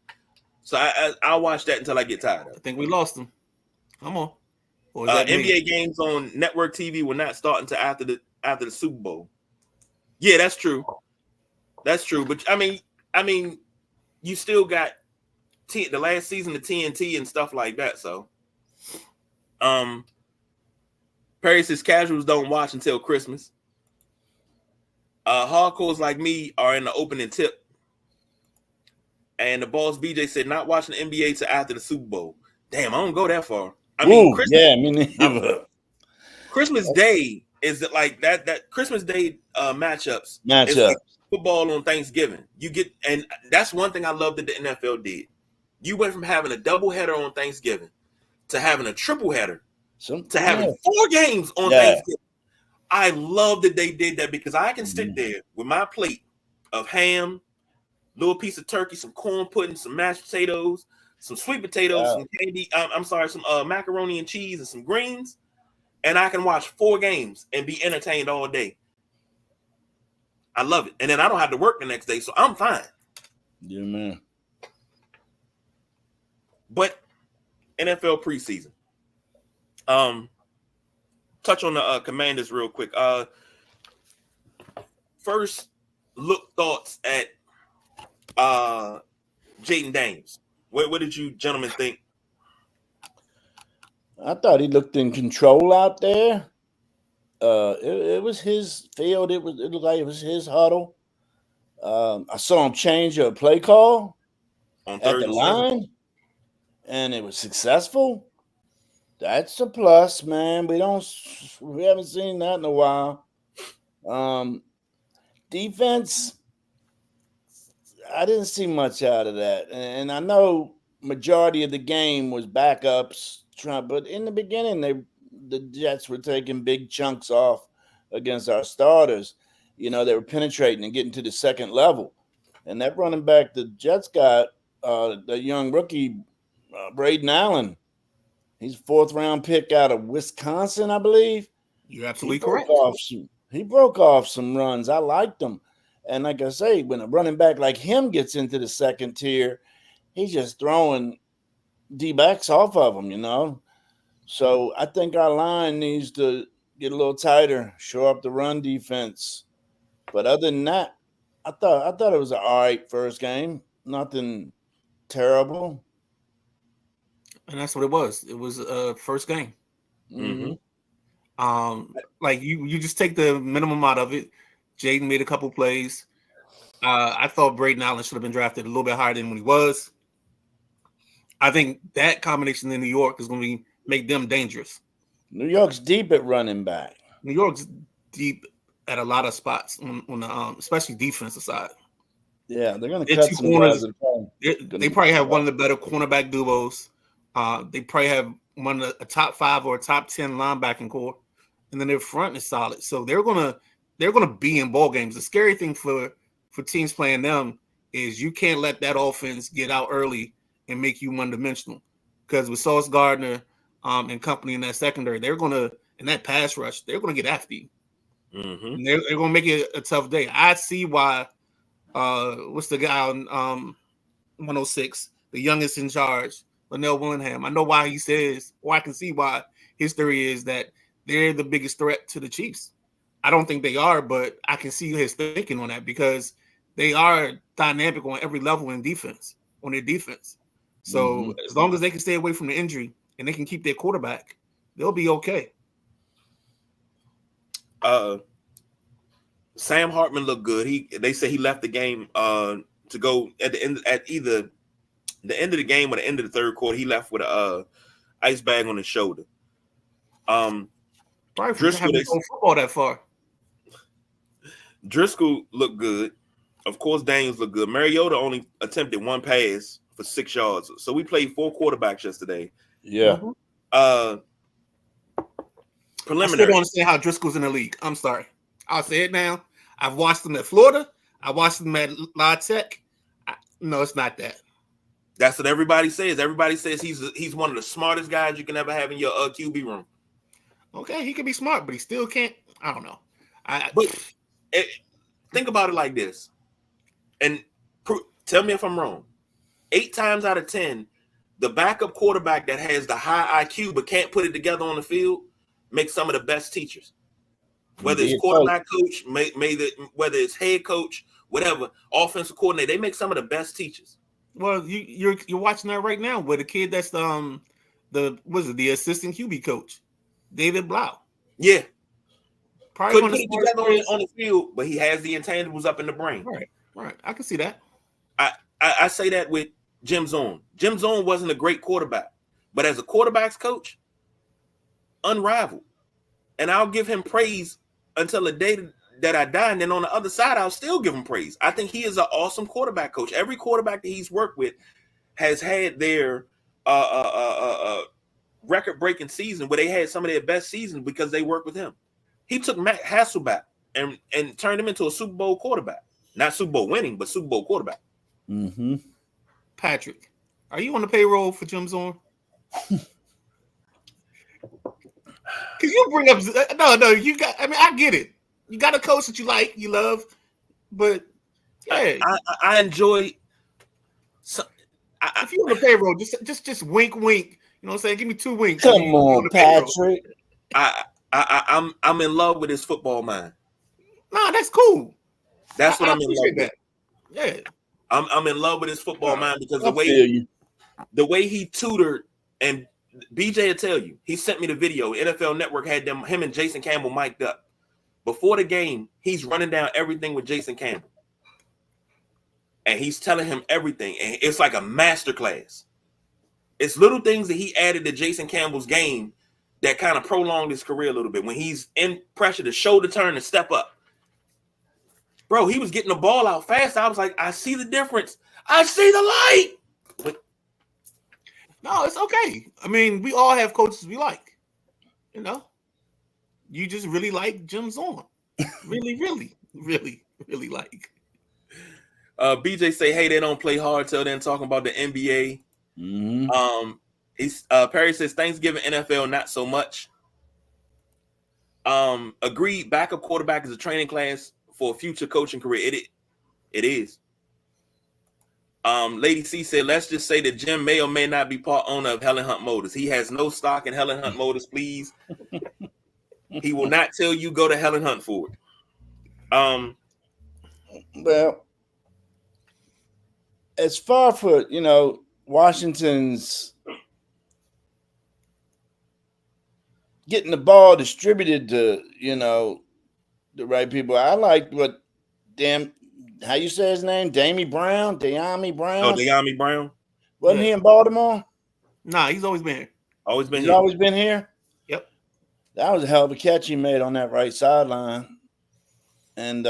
so I'll watch that until I get tired of it. I think we lost them. Come on. NBA games on network TV will not start until after the Super Bowl. Yeah, that's true. That's true. But I mean, you still got the last season of TNT and stuff like that. So, Perry says casuals don't watch until Christmas. Hardcores like me are in the opening tip. And the boss BJ said not watching the NBA till after the Super Bowl. Damn, I don't go that far. Christmas, me neither. Christmas Day is like that Christmas Day matchups. Like football on Thanksgiving. And that's one thing I love that the NFL did. You went from having a double header on Thanksgiving to having a triple header to having 4 games on Thanksgiving. I love that they did that because I can sit there with my plate of ham, little piece of turkey, some corn pudding, some mashed potatoes, some sweet potatoes, some candy. Some macaroni and cheese and some greens, and I can watch 4 games and be entertained all day. I love it, and then I don't have to work the next day, so I'm fine. Yeah, man. But NFL preseason. Touch on the Commanders real quick. First look thoughts at Jaden Daniels. What did you gentlemen think? I thought he looked in control out there. It was his field. It looked like it was his huddle. I saw him change a play call On at the line, and it was successful. That's a plus, man. We haven't seen that in a while. Defense, I didn't see much out of that, and I know majority of the game was backups. But in the beginning, the Jets were taking big chunks off against our starters. They were penetrating and getting to the second level, and that running back the Jets got, the young rookie Braden Allen. He's a 4th-round pick out of Wisconsin, I believe. You're absolutely correct. He broke off some runs. I liked him. And like I say, when a running back like him gets into the second tier, he's just throwing D-backs off of him, So I think our line needs to get a little tighter, shore up the run defense. But other than that, I thought it was an all right first game. Nothing terrible. And that's what it was. It was first game. Mm-hmm. Like you just take the minimum out of it. Jaden made a couple plays. I thought Braden Allen should have been drafted a little bit higher than when he was. I think that combination in New York is going to make them dangerous. New York's deep at running back. New York's deep at a lot of spots on the especially defensive side. Yeah, they're going to cut some guys. They probably have one of the better cornerback duos. They probably have one of a top 5 or a top 10 linebacking core, and then their front is solid. So they're gonna be in ball games. The scary thing for teams playing them is you can't let that offense get out early and make you one-dimensional. Because with Sauce Gardner and company in that secondary, they're gonna in that pass rush, they're gonna get after you. Mm-hmm. They're gonna make it a tough day. I see why. What's the guy on 106, the youngest in charge? Linnell Willingham. I know why he says, or I can see why his theory is that they're the biggest threat to the Chiefs. I don't think they are, but I can see his thinking on that because they are dynamic on every level in defense, on their defense. So as long as they can stay away from the injury and they can keep their quarterback, they'll be okay. Sam Hartman looked good. They say he left the game to go at either the end of the game or the end of the third quarter. He left with a ice bag on his shoulder. Driscoll haven't thrown football that far. Driscoll looked good. Of course, Daniels looked good. Mariota only attempted 1 pass for 6 yards. So we played 4 quarterbacks yesterday. Yeah. Preliminary. I still don't understand how Driscoll's in the league. I'm sorry. I'll say it now. I've watched him at Florida. I watched him at La Tech. No, it's not that. That's what everybody says. Everybody says he's one of the smartest guys you can ever have in your QB room. Okay, he can be smart, but he still can't. I don't know. Think about it like this, and tell me if I'm wrong. 8 times out of 10, the backup quarterback that has the high IQ but can't put it together on the field makes some of the best teachers. Whether it's quarterback coach, whether it's head coach, whatever, offensive coordinator, they make some of the best teachers. Well, you're watching that right now with a kid that's the assistant QB coach, David Blau. Yeah, probably couldn't put it together on the field, but he has the intangibles up in the brain. Right. I can see that. I say that with Jim Zorn. Jim Zorn wasn't a great quarterback, but as a quarterback's coach, unrivaled. And I'll give him praise until the day that I die. And then on the other side, I'll still give him praise. I think he is an awesome quarterback coach. Every quarterback that he's worked with has had their record-breaking season where they had some of their best seasons because they worked with him. He took Matt Hasselbeck and turned him into a Super Bowl quarterback. Not Super Bowl winning, but Super Bowl quarterback. Mm-hmm. Patrick, are you on the payroll for Jim Zorn? Because you bring up no, you got. I mean, I get it. You got a coach that you like, you love, but yeah, I enjoy. If you're on the payroll, just wink. You know what I'm saying? Give me 2 winks. Come on, Patrick. I'm in love with his football mind. Nah, that's cool. That's what I'm in love with. Yeah, I'm in love with his football mind because the way he tutored, and BJ will tell you, he sent me the video. NFL Network had him and Jason Campbell mic'd up. Before the game, he's running down everything with Jason Campbell. And he's telling him everything. And it's like a masterclass. It's little things that he added to Jason Campbell's game that kind of prolonged his career a little bit. When he's in pressure to shoulder turn and step up. Bro, he was getting the ball out fast. I was like, I see the difference. I see the light. But no, it's okay. I mean, we all have coaches we like. You know? You just really like Jim Zorn. Really like. BJ say, hey, they don't play hard till then, talking about the NBA. Mm-hmm. Perry says Thanksgiving NFL not so much. Agreed. Backup quarterback is a training class for a future coaching career. It is. Lady C said, let's just say that Jim may or may not be part owner of Helen Hunt Motors. He has no stock in Helen Hunt Motors. Please. He will not tell you go to Helen Hunt Ford. Well, as far for Washington's getting the ball distributed to the right people, I like what how you say his name, Dyami Brown. Oh, Dyami Brown. Wasn't he in Baltimore? Nah, he's always been here. Always been He's here. always been here. Yep. That was a hell of a catch he made on that right sideline. And,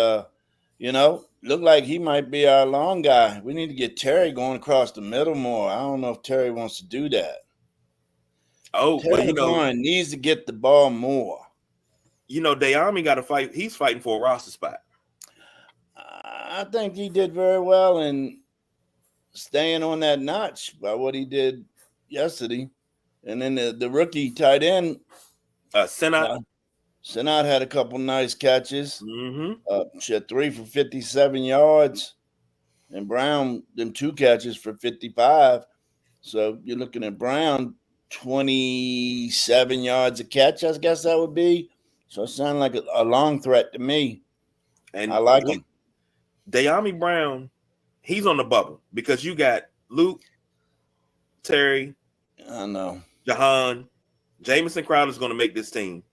looked like he might be our long guy. We need to get Terry going across the middle more. I don't know if Terry wants to do that. Oh, Terry needs to get the ball more. Dyami got to fight. He's fighting for a roster spot. I think he did very well in staying on that notch by what he did yesterday. And then the rookie tight end, Senat had a couple nice catches. Mm-hmm. She had 3 for 57 yards. And Brown, them 2 catches for 55. So you're looking at Brown, 27 yards a catch, I guess that would be. So it sounded like a long threat to me. And I like him. Dyami Brown, he's on the bubble because you got Luke, Terry, I know, Jahan, Jamison Crowder's going to make this team.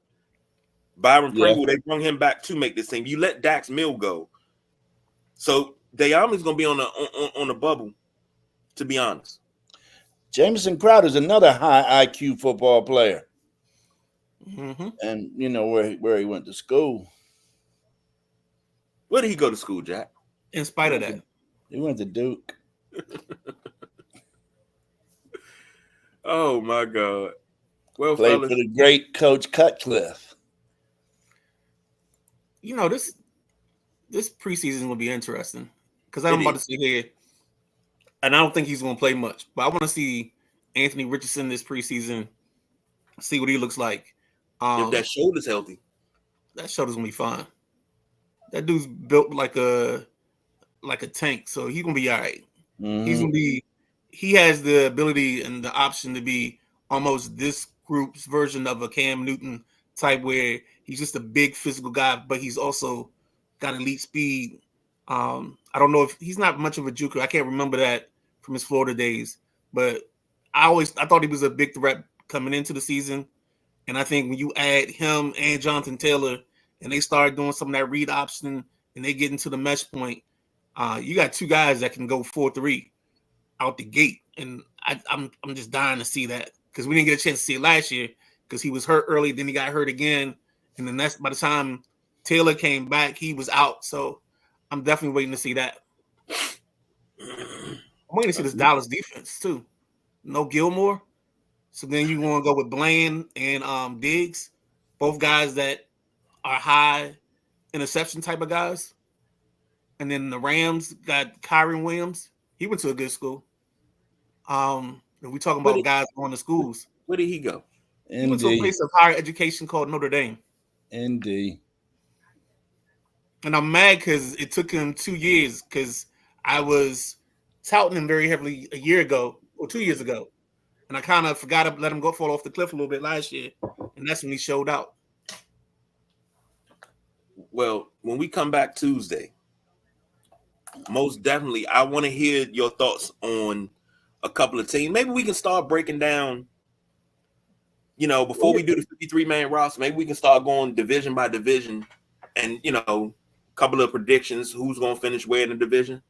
Byron Pringle, they brought him back to make this team. You let Dax Mill go, so Dyami's going to be on the bubble. To be honest, Jamison Crowder's another high IQ football player, and where he went to school. Where did he go to school, Jack? In spite of that, he went to Duke. Oh my God! Well, played fellas, for the great Coach Cutcliffe. This preseason is going to be interesting because I'm about to sit here, and I don't think he's going to play much. But I want to see Anthony Richardson this preseason, see what he looks like. If that shoulder's healthy, that shoulder's going to be fine. That dude's built like a tank, so he's going to be all right. Mm-hmm. He has the ability and the option to be almost this group's version of a Cam Newton type, where he's just a big physical guy, but he's also got elite speed. I don't know if he's not much of a juker. I can't remember that from his Florida days, but I thought he was a big threat coming into the season. And I think when you add him and Jonathan Taylor and they start doing some of that read option and they get into the mesh point, you got 2 guys that can go 4-3 out the gate. And I'm just dying to see that because we didn't get a chance to see it last year because he was hurt early, then he got hurt again. And then by the time Taylor came back, he was out. So I'm definitely waiting to see that. I'm waiting to see this Dallas defense too. No Gilmore. So then you want to go with Bland and Diggs, both guys that are high interception type of guys. And then the Rams got Kyron Williams. He went to a good school. And we talking about guys going to schools. Where did he go? He went to a place of higher education called Notre Dame. ND. And I'm mad because it took him 2 years because I was touting him very heavily a year ago or 2 years ago. And I kind of forgot to let him fall off the cliff a little bit last year. And that's when he showed out. Well, when we come back Tuesday, most definitely, I want to hear your thoughts on a couple of teams. Maybe we can start breaking down, before we do the 53-man roster, maybe we can start going division by division and, a couple of predictions, who's going to finish where in the division.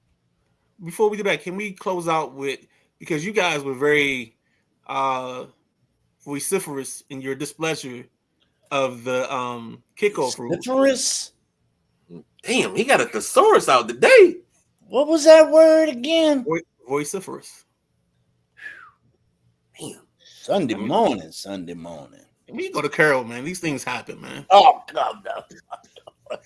Before we do that, can we close out with, because you guys were very vociferous in your displeasure of the kickoff rule. Vociferous? Damn, he got a thesaurus out today. What was that word again? Vociferous. Damn. Sunday morning. We go to Carroll, man. These things happen, man. Oh, God, no.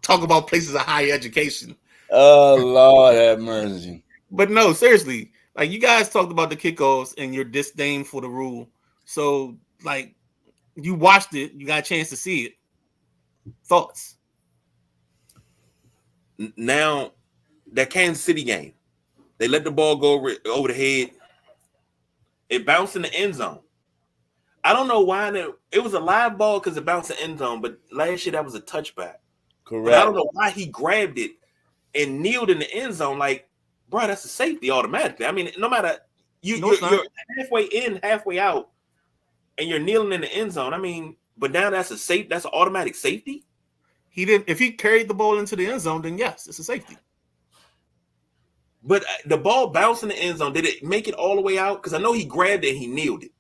Talk about places of higher education. Oh, Lord have mercy. But no, seriously. Like, you guys talked about the kickoffs and your disdain for the rule. So, like, you watched it. You got a chance to see it. Thoughts? Now, that Kansas City game, they let the ball go over the head. It bounced in the end zone. I don't know why it was a live ball because it bounced in the end zone, but last year that was a touchback. Correct. But I don't know why he grabbed it and kneeled in the end zone. Like, bro, that's a safety automatically. I mean, no matter you're halfway in, halfway out, and you're kneeling in the end zone. I mean, but now that's an automatic safety. He didn't. If he carried the ball into the end zone, then yes, it's a safety. But the ball bounced in the end zone. Did it make it all the way out? Because I know he grabbed it and he kneeled it.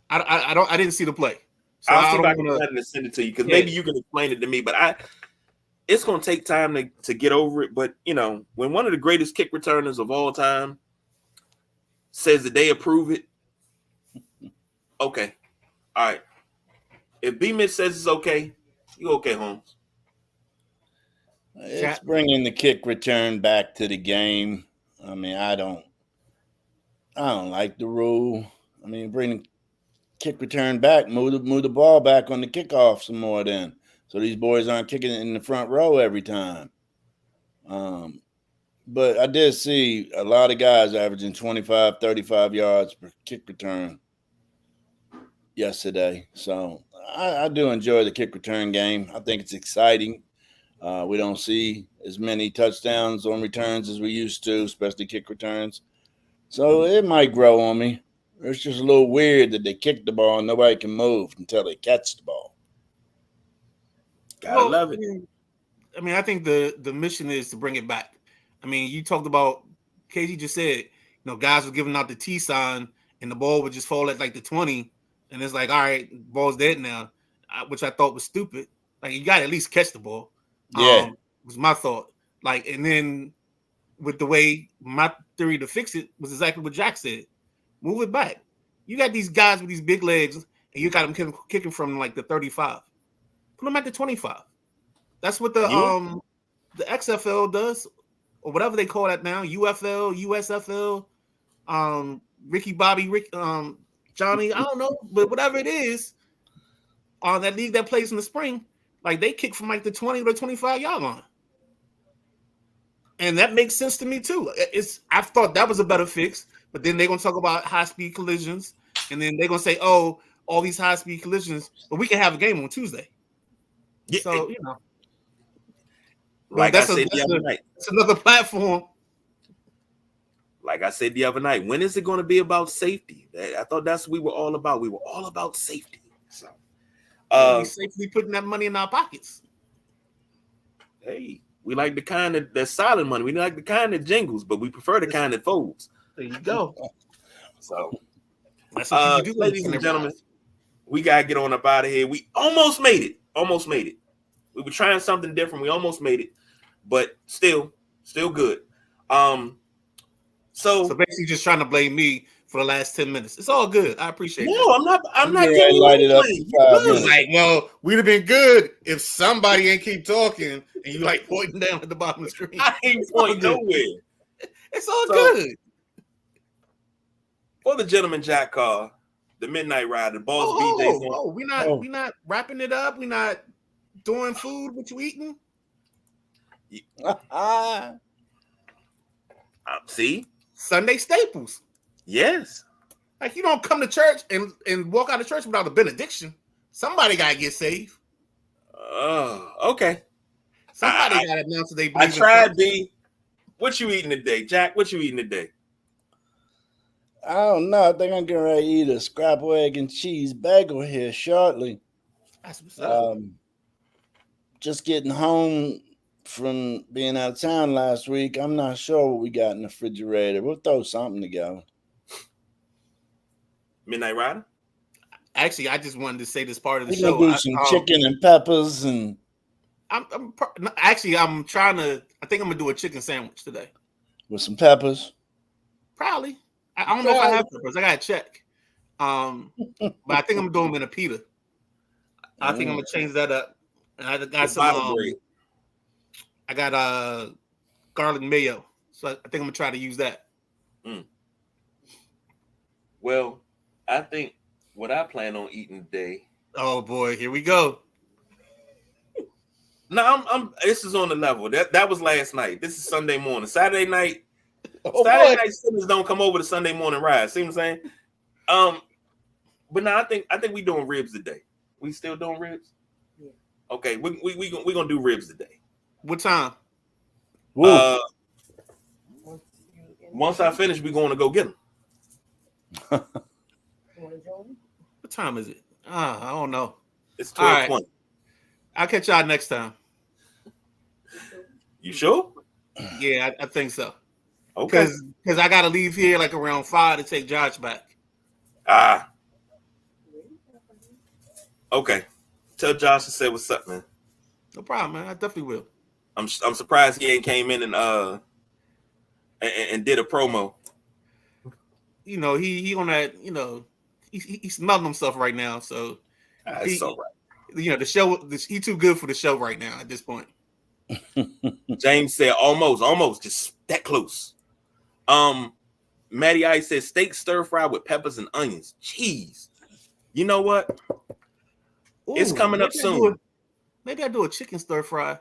I didn't see the play. So I'll see if I can send it to you because maybe you can explain it to me. But it's going to take time to get over it. But, when one of the greatest kick returners of all time says that they approve it, okay. All right. If B-Mitch says it's okay, you okay, Holmes. It's bringing the kick return back to the game. I mean, I don't like the rule. I mean, bring the kick return back, move the ball back on the kickoff some more then. So these boys aren't kicking it in the front row every time. But I did see a lot of guys averaging 25, 35 yards per kick return yesterday. So I do enjoy the kick return game. I think it's exciting. We don't see as many touchdowns on returns as we used to, especially kick returns. So it might grow on me. It's just a little weird that they kick the ball and nobody can move until they catch the ball. Gotta love it. I mean, I think the mission is to bring it back. I mean, you talked about, KG just said, guys were giving out the T sign and the ball would just fall at like the 20. And it's like, all right, ball's dead now, which I thought was stupid. Like, you got to at least catch the ball. Yeah. Was my thought. Like, and then with the way my theory to fix it was exactly what Jack said. Move it back. You got these guys with these big legs, and you got them kicking from like the 35. Put them at the 25. That's what the XFL does, or whatever they call that now. UFL, USFL, Ricky Bobby, Johnny. I don't know, but whatever it is, on that league that plays in the spring, like they kick from like the 20 or 25 yard line. And that makes sense to me too. I thought that was a better fix, but then they're gonna talk about high-speed collisions, and then they're gonna say, oh, all these high-speed collisions, but we can have a game on Tuesday. Yeah, so like I said the other night. It's another platform. Like I said the other night, when is it going to be about safety? I thought that's what we were all about. We were all about safety. So safely putting that money in our pockets. Hey, we like the kind that's silent money. We like the kind that jingles, but we prefer the kind that folds. There you go. So, that's what you do, ladies and gentlemen, we gotta get on up out of here. We almost made it. We were trying something different. We almost made it, but still good. So basically, just trying to blame me for the last 10 minutes. It's all good. I appreciate No, that. I'm not Yeah, giving you light it up anything. for 5 You minutes. good. Like, well, we'd have been good if somebody ain't keep talking and you like pointing down at the bottom of the screen. I ain't all pointing good. nowhere. It's all So- good. For the gentleman Jack Carr, the Midnight Rider, the boss BJ's on. We not wrapping it up. We not doing food. What you eating? See? Sunday staples. Yes. Like you don't come to church and walk out of church without a benediction. Somebody gotta get saved. Okay. Somebody gotta announce that they I believe. tried, B. What you eating today, Jack? What you eating today? I don't know. I think I'm getting ready to eat a scrapple egg and cheese bagel here shortly. That's what's up. Just getting home from being out of town last week. I'm not sure what we got in the refrigerator. We'll throw something together. Midnight Rider? Actually, I just wanted to say this part of the We're show. gonna do some chicken and peppers and I'm trying to. I think I'm gonna do a chicken sandwich today. with some peppers. Probably. I don't know if I have peppers. I gotta check. But I think I'm doing them in a pita. I think I'm gonna change that up. And I got some. I got garlic mayo, so I think I'm gonna try to use that. Well, I think what I plan on eating today. Oh boy, here we go. No, I'm. This is on the level. That was last night. This is Sunday morning. Saturday night. Oh, Saturday boy. night sinners don't come over to Sunday morning ride. See what I'm saying? But now I think we doing ribs today. We still doing ribs? Yeah. Okay, we gonna do ribs today. What time? Once I finish, we going to go get them. What time is it? I don't know. It's 12:20. Right. I'll catch y'all next time. You sure? Yeah, I think so. Okay. Because I gotta leave here like around 5 to take Josh back. Okay. Tell Josh to say what's up, man. No problem, man. I definitely will. I'm surprised he ain't came in and did a promo. You know, he on that, you know, he's smelling himself right now. So That's all right. You know, the show he too good for the show right now at this point. James said almost, just that close. Matty Ice says steak stir fry with peppers and onions. Jeez. You know what? It's coming up soon. Maybe I do a chicken stir fry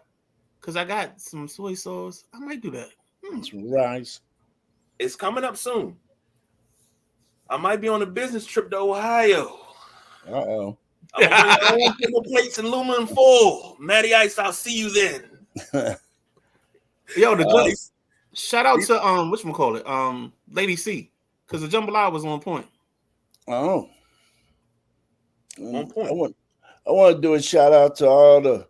because I got some soy sauce. I might do that. Some rice. It's coming up soon. I might be on a business trip to Ohio. Uh-oh. I'm gonna bring my own paper plates and aluminum foil. Matty Ice, I'll see you then. Yo, shout out to whatchamacallit, Lady C, because the jambalaya was on point. Oh. On point. I want to do a shout out to all the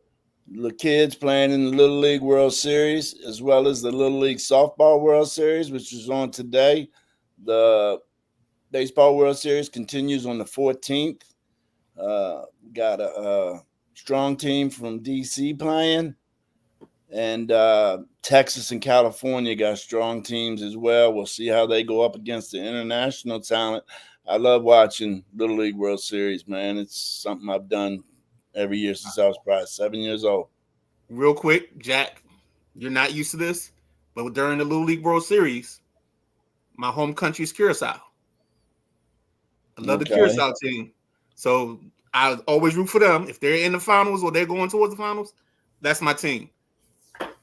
kids playing in the Little League World Series, as well as the Little League Softball World Series, which is on today. The Baseball World Series continues on the 14th. Got a strong team from DC playing, and Texas and California got strong teams as well. We'll see how they go up against the international talent. I love watching Little League World Series, man. It's something I've done every year since I was probably 7 years old. Real quick, Jack, you're not used to this, but during the Little League World Series, my home country is Curacao. I love the Curacao team. So I always root for them. If they're in the finals or they're going towards the finals, that's my team.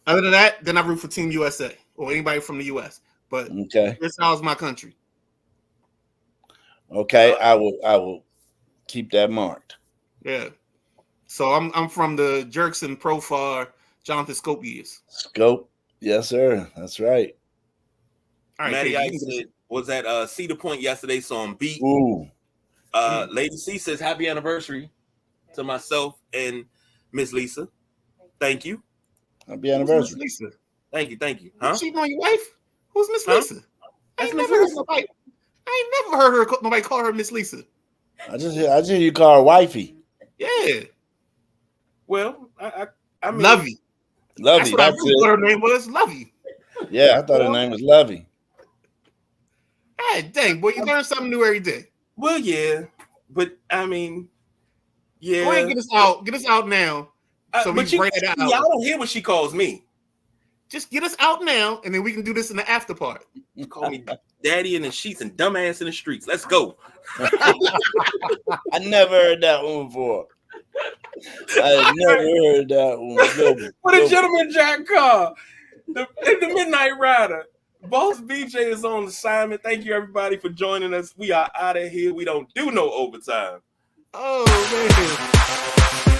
Other than that, then I root for Team USA or anybody from the US. But Curacao is my country. Okay, I will keep that marked. Yeah. So I'm from the Jerks and Profar Jonathan Scope years. Scope, yes, sir. That's right. All right, Matty Ice said, was at Cedar Point yesterday, so I'm beat. Ooh. Lady C says happy anniversary to myself and Miss Lisa. Thank you. Happy anniversary. Miss Lisa? Thank you. Huh? Cheating on your wife? Who's Miss Lisa? That's I Miss ain't never heard nobody call her Miss Lisa. I just hear you call her wifey. Yeah. Well, I mean, Lovey. Lovey. That's what her name was. Lovey. Yeah, I thought her name was Lovey. I God dang, boy, you learn something new every day. Well, yeah, but I mean, yeah. Go ahead and get us out now. So we but you, bring it out. y'all don't hear what she calls me. Just get us out now, and then we can do this in the after part. You call me daddy in the sheets and dumbass in the streets. Let's go. I never heard that one before. I never heard that one. What a gentleman, Jack Carr, the Midnight Rider. Boss BJ is on assignment. Thank you, everybody, for joining us. We are out of here. We don't do no overtime. Oh, man.